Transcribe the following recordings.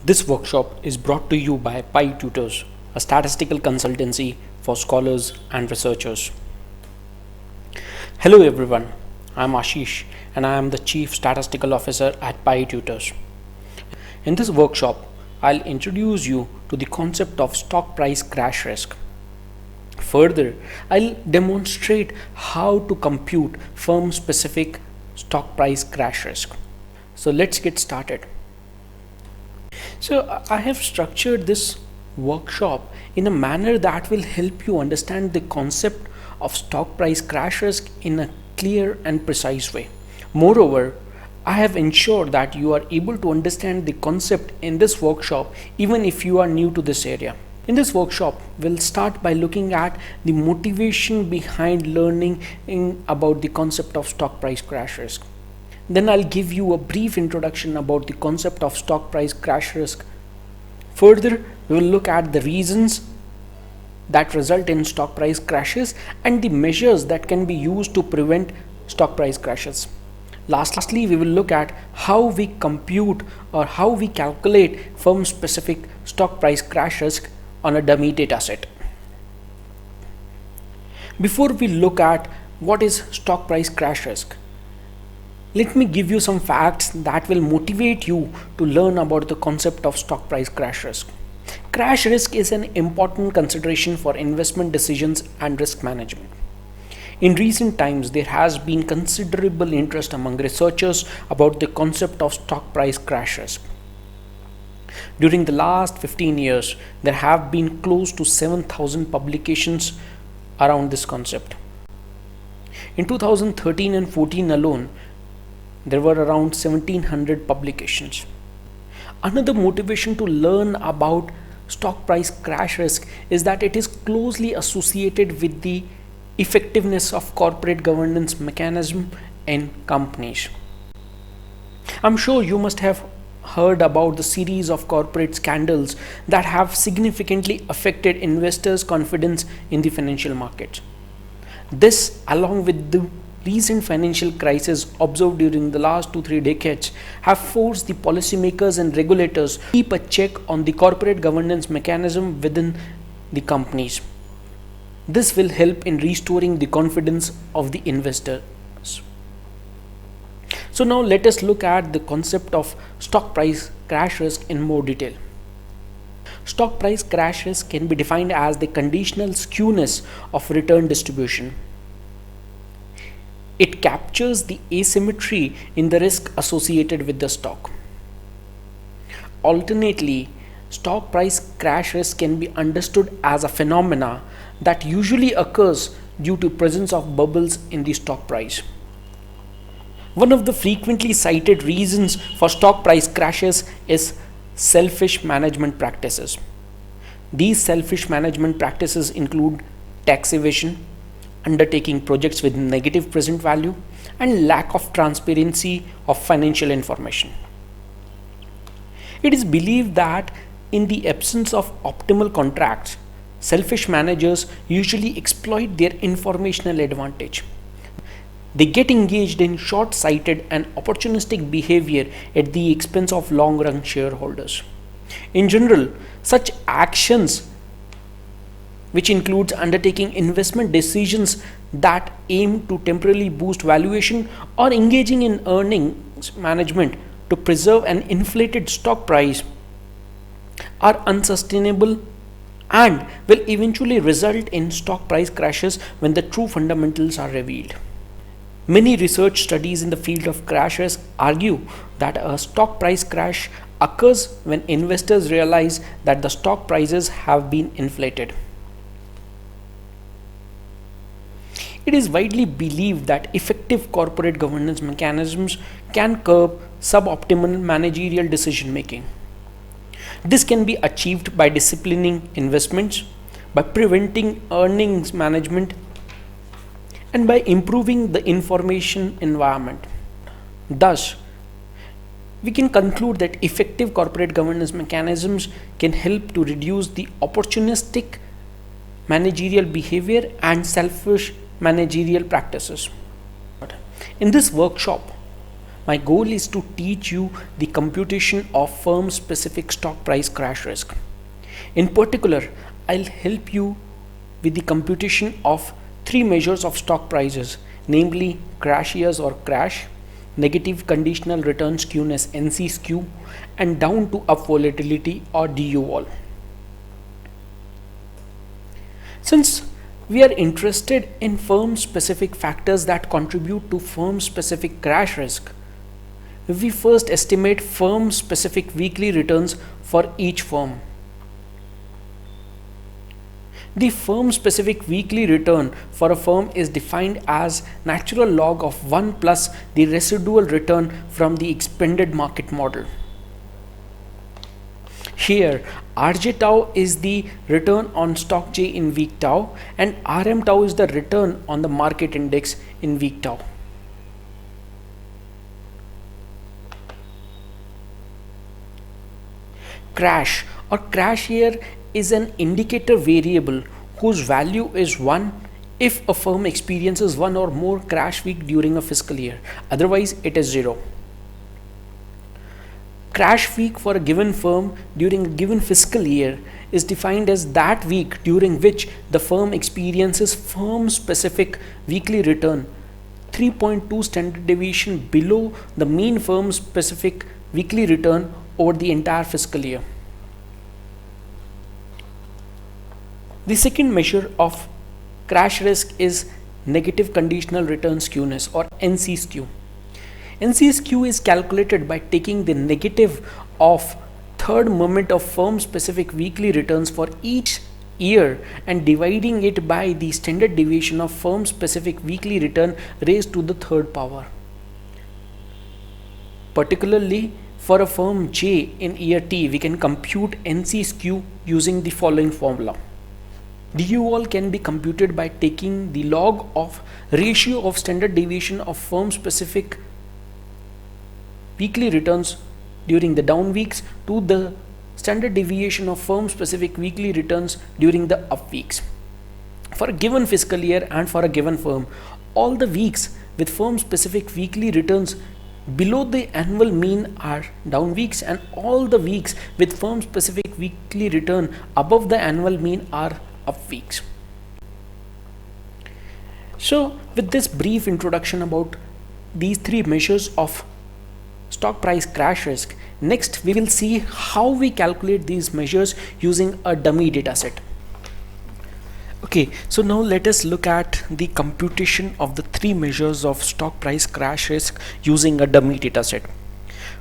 This workshop is brought to you by Pi Tutors, a statistical consultancy for scholars and researchers. Hello everyone, I am Ashish and I am the Chief Statistical Officer at Pi Tutors. In this workshop, I'll introduce you to the concept of stock price crash risk. Further, I'll demonstrate how to compute firm specific stock price crash risk. So let's get started. So I have structured this workshop in a manner that will help you understand the concept of stock price crash risk in a clear and precise way. Moreover, I have ensured that you are able to understand the concept in this workshop even if you are new to this area. In this workshop, we'll start by looking at the motivation behind learning about the concept of stock price crash risk. Then I'll give you a brief introduction about the concept of stock price crash risk. Further, we will look at the reasons that result in stock price crashes and the measures that can be used to prevent stock price crashes. Lastly, we will look at how we compute or how we calculate firm specific stock price crash risk on a dummy data set. Before we look at what is stock price crash risk, let me give you some facts that will motivate you to learn about the concept of stock price crash risk. Crash risk is an important consideration for investment decisions and risk management. In recent times, there has been considerable interest among researchers about the concept of stock price crash risk. During the last 15 years, there have been close to 7,000 publications around this concept. In 2013 and 14 alone, there were around 1700 publications. Another motivation to learn about stock price crash risk is that it is closely associated with the effectiveness of corporate governance mechanism in companies. I'm sure you must have heard about the series of corporate scandals that have significantly affected investors' confidence in the financial markets. This, along with the recent financial crisis observed during the last 2-3 decades, have forced the policymakers and regulators to keep a check on the corporate governance mechanism within the companies. This will help in restoring the confidence of the investors. So now let us look at the concept of stock price crash risk in more detail. Stock price crash risk can be defined as the conditional skewness of return distribution. It captures the asymmetry in the risk associated with the stock. Alternately, stock price crash risk can be understood as a phenomena that usually occurs due to presence of bubbles in the stock price. One of the frequently cited reasons for stock price crashes is selfish management practices. These selfish management practices include tax evasion, undertaking projects with negative present value, and lack of transparency of financial information. It is believed that in the absence of optimal contracts, selfish managers usually exploit their informational advantage. They get engaged in short-sighted and opportunistic behavior at the expense of long-run shareholders. In general, such actions, which includes undertaking investment decisions that aim to temporarily boost valuation or engaging in earnings management to preserve an inflated stock price, are unsustainable and will eventually result in stock price crashes when the true fundamentals are revealed. Many research studies in the field of crash risk argue that a stock price crash occurs when investors realize that the stock prices have been inflated. It is widely believed that effective corporate governance mechanisms can curb suboptimal managerial decision making. This can be achieved by disciplining investments, by preventing earnings management, and by improving the information environment. Thus, we can conclude that effective corporate governance mechanisms can help to reduce the opportunistic managerial behavior and selfish managerial practices. In this workshop, My goal is to teach you the computation of firm specific stock price crash risk. In particular, I'll help you with the computation of three measures of stock prices, namely crash years or crash, negative conditional return skewness NC skew, and down to up volatility or DU vol. Since we are interested in firm specific factors that contribute to firm specific crash risk, we first estimate firm specific weekly returns for each firm. The firm specific weekly return for a firm is defined as natural log of 1 plus the residual return from the expanded market model. Here, RJ tau is the return on stock J in week tau and RM tau is the return on the market index in week tau. Crash or crash year is an indicator variable whose value is 1 if a firm experiences one or more crash week during a fiscal year. Otherwise, it is 0. Crash week for a given firm during a given fiscal year is defined as that week during which the firm experiences firm specific weekly return 3.2 standard deviation below the mean firm specific weekly return over the entire fiscal year. The second measure of crash risk is negative conditional return skewness or NC skew. NC skew is calculated by taking the negative of third moment of firm specific weekly returns for each year and dividing it by the standard deviation of firm specific weekly return raised to the third power. Particularly for a firm J in year T, we can compute NC skew using the following formula. DU vol can be computed by taking the log of ratio of standard deviation of firm specific weekly returns during the down weeks to the standard deviation of firm specific weekly returns during the up weeks. For a given fiscal year and for a given firm, all the weeks with firm specific weekly returns below the annual mean are down weeks and all the weeks with firm specific weekly return above the annual mean are up weeks. So with this brief introduction about these three measures of stock price crash risk, next we will see how we calculate these measures using a dummy data set. Okay, so now let us look at the computation of the three measures of stock price crash risk using a dummy data set.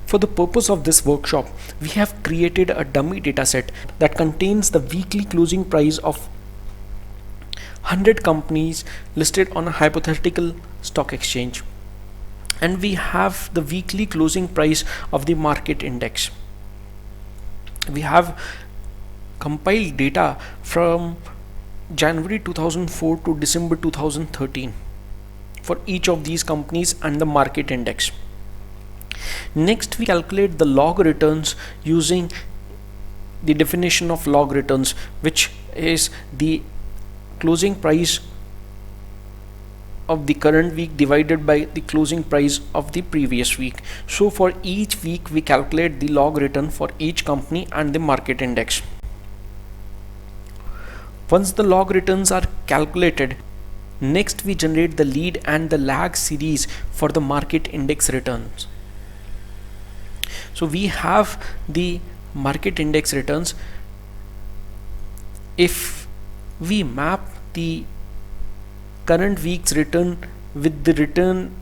For the purpose of this workshop, we have created a dummy data set that contains the weekly closing price of 100 companies listed on a hypothetical stock exchange. And we have the weekly closing price of the market index. We have compiled data from January 2004 to December 2013 for each of these companies and the market index. Next, we calculate the log returns using the definition of log returns, which is the closing price of the current week divided by the closing price of the previous week. So for each week we calculate the log return for each company and the market index. Once the log returns are calculated, next we generate the lead and the lag series for the market index returns. So we have the market index returns. If we map the current week's return with the return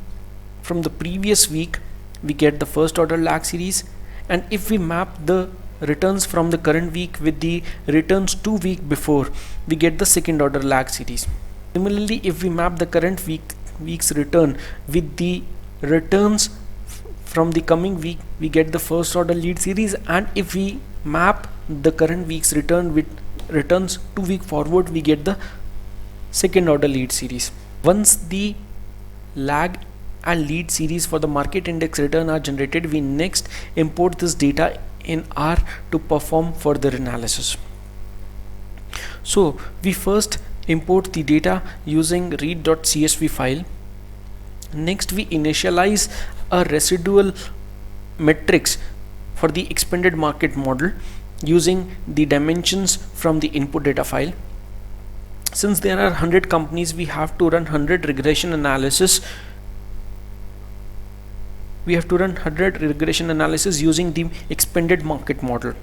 from the previous week, we get the first order lag series, and if we map the returns from the current week with the returns 2 weeks before, we get the second order lag series. Similarly, if we map the current week's return with the returns from the coming week, we get the first order lead series, and if we map the current week's return with returns 2 weeks forward, we get the second order lead series. Once the lag and lead series for the market index return are generated, we next import this data in R to perform further analysis. So we first import the data using read.csv file. Next we initialize a residual matrix for the expanded market model using the dimensions from the input data file. Since there are 100 companies, we have to run 100 regression analysis. We have to run 100 regression analysis using the expanded market model,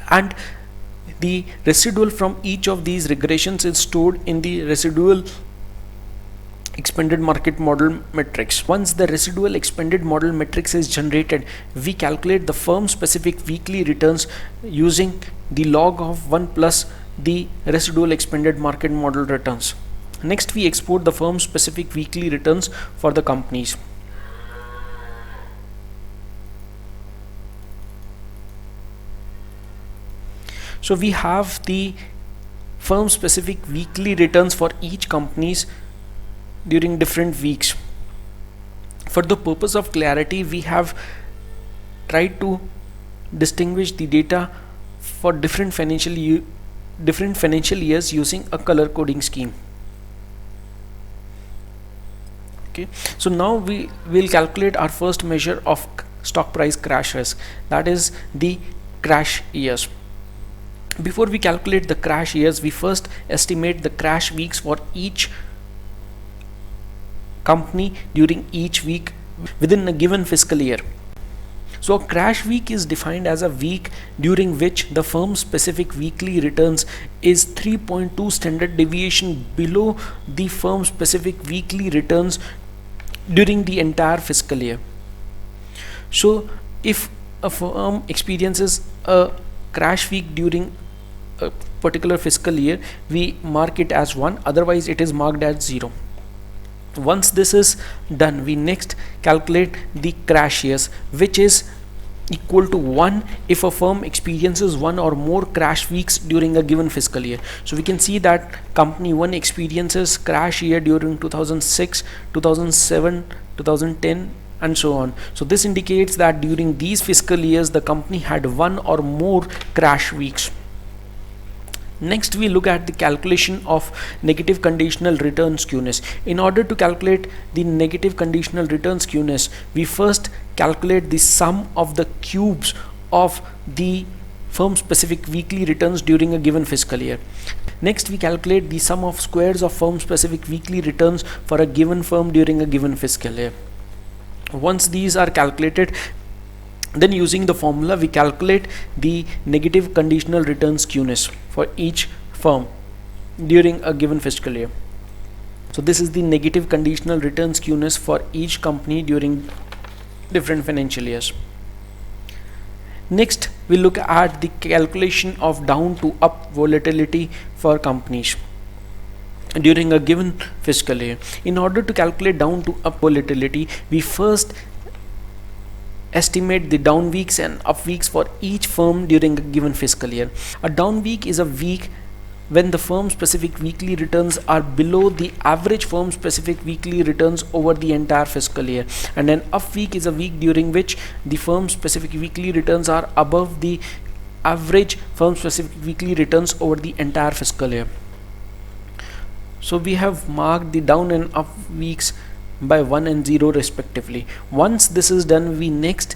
and the residual from each of these regressions is stored in the residual expanded market model matrix. Once the residual expanded model matrix is generated, we calculate the firm specific weekly returns using the log of 1 plus the residual expanded market model returns. Next, we export the firm specific weekly returns for the companies. So we have the firm specific weekly returns for each companies during different weeks. For the purpose of clarity, we have tried to distinguish the data for different financial years using a color coding scheme. Okay, so now we will calculate our first measure of stock price crash risk, that is the crash years. Before we calculate the crash years, we first estimate the crash weeks for each company during each week within a given fiscal year. So a crash week is defined as a week during which the firm's specific weekly returns is 3.2 standard deviation below the firm's specific weekly returns during the entire fiscal year. So if a firm experiences a crash week during a particular fiscal year, we mark it as 1, otherwise it is marked as 0. Once this is done, we next calculate the crash years, which is equal to 1 if a firm experiences 1 or more crash weeks during a given fiscal year. So we can see that company 1 experiences crash year during 2006, 2007, 2010 and so on. So this indicates that during these fiscal years the company had 1 or more crash weeks. Next, we look at the calculation of negative conditional return skewness. In order to calculate the negative conditional return skewness, we first calculate the sum of the cubes of the firm specific weekly returns during a given fiscal year. Next, we calculate the sum of squares of firm specific weekly returns for a given firm during a given fiscal year. Once these are calculated, then using the formula we calculate the negative conditional return skewness for each firm during a given fiscal year. So this is the negative conditional return skewness for each company during different financial years. Next, we look at the calculation of down to up volatility for companies during a given fiscal year. In order to calculate down to up volatility, we first estimate the down weeks and up weeks for each firm during a given fiscal year. A down week is a week when the firm specific weekly returns are below the average firm specific weekly returns over the entire fiscal year, and an up week is a week during which the firm specific weekly returns are above the average firm specific weekly returns over the entire fiscal year. So we have marked the down and up weeks by 1 and 0 respectively. Once this is done, we next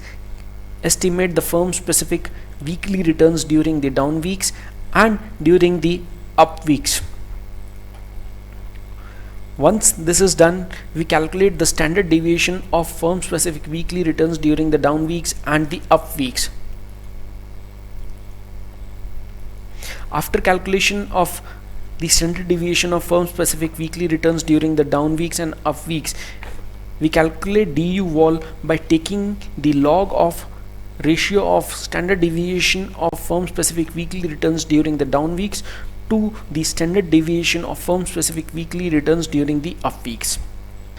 estimate the firm specific weekly returns during the down weeks and during the up weeks. Once this is done, we calculate the standard deviation of firm specific weekly returns during the down weeks and the up weeks. After calculation of the standard deviation of firm specific weekly returns during the down weeks and up weeks, we calculate du vol by taking the log of ratio of standard deviation of firm specific weekly returns during the down weeks to the standard deviation of firm specific weekly returns during the up weeks.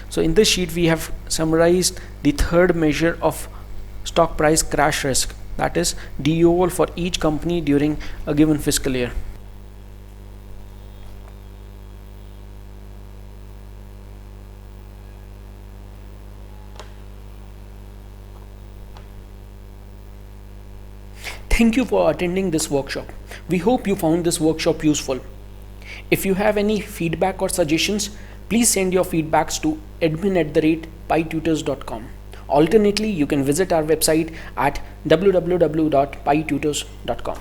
So in this sheet we have summarized the third measure of stock price crash risk, that is du vol for each company during a given fiscal year. Thank you for attending this workshop. We hope you found this workshop useful. If you have any feedback or suggestions, please send your feedbacks to admin@pytutors.com Alternately, you can visit our website at www.pytutors.com.